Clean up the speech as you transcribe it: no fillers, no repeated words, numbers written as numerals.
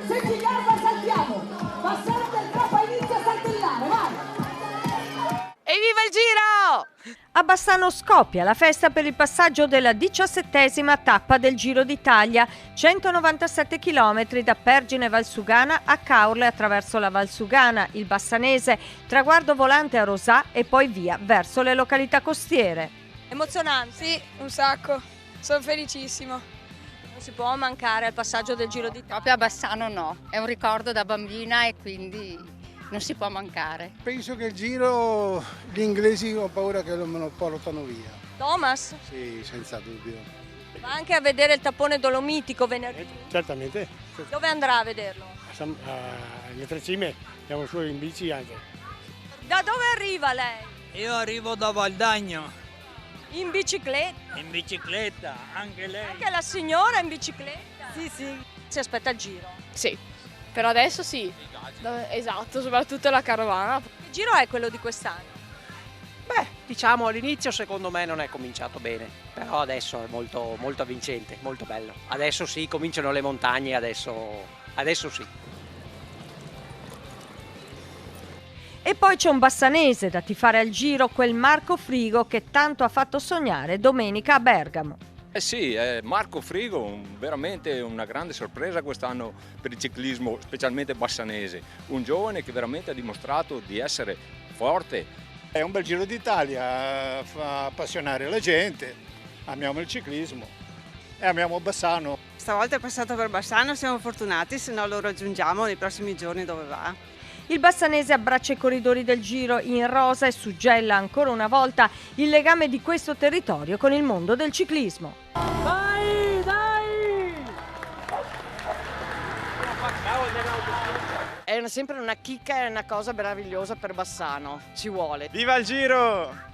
Se ci garba saltiamo, Bassano del Grappa inizia a saltellare, vai! Evviva il Giro! A Bassano scoppia la festa per il passaggio della 17ª tappa del Giro d'Italia, 197 km da Pergine Valsugana a Caorle attraverso la Valsugana, il Bassanese, traguardo volante a Rosà e poi via verso le località costiere. Emozionante? Sì, un sacco. Sono felicissimo. Non si può mancare al passaggio del Giro d'Italia. Proprio a Bassano no, è un ricordo da bambina e quindi non si può mancare. Penso che il Giro gli inglesi ho paura che me lo portano via. Thomas, Sì, senza dubbio. va anche a vedere il tappone dolomitico venerdì. Certamente, Dove andrà a vederlo? alle Tre Cime andiamo su in bici anche. Da dove arriva lei? Io arrivo da Valdagno, In bicicletta? in bicicletta, anche lei. Anche la signora in bicicletta? Sì, sì. Si aspetta il Giro. Sì, per adesso sì. Esatto, soprattutto la carovana. Il Giro è quello di quest'anno. Beh, diciamo all'inizio secondo me non è cominciato bene, però adesso è molto, molto avvincente, molto bello. Adesso sì, cominciano le montagne, adesso sì. E poi c'è un bassanese da tifare al Giro, quel Marco Frigo che tanto ha fatto sognare domenica a Bergamo. Eh sì, Marco Frigo, veramente una grande sorpresa quest'anno per il ciclismo, specialmente bassanese. Un giovane che veramente ha dimostrato di essere forte. È un bel Giro d'Italia, fa appassionare la gente, amiamo il ciclismo e amiamo Bassano. Stavolta è passato per Bassano, siamo fortunati, se no lo raggiungiamo nei prossimi giorni dove va. Il bassanese abbraccia i corridori del Giro in rosa e suggella ancora una volta il legame di questo territorio con il mondo del ciclismo. Dai, dai! È sempre una chicca e una cosa meravigliosa per Bassano, ci vuole. Viva il Giro!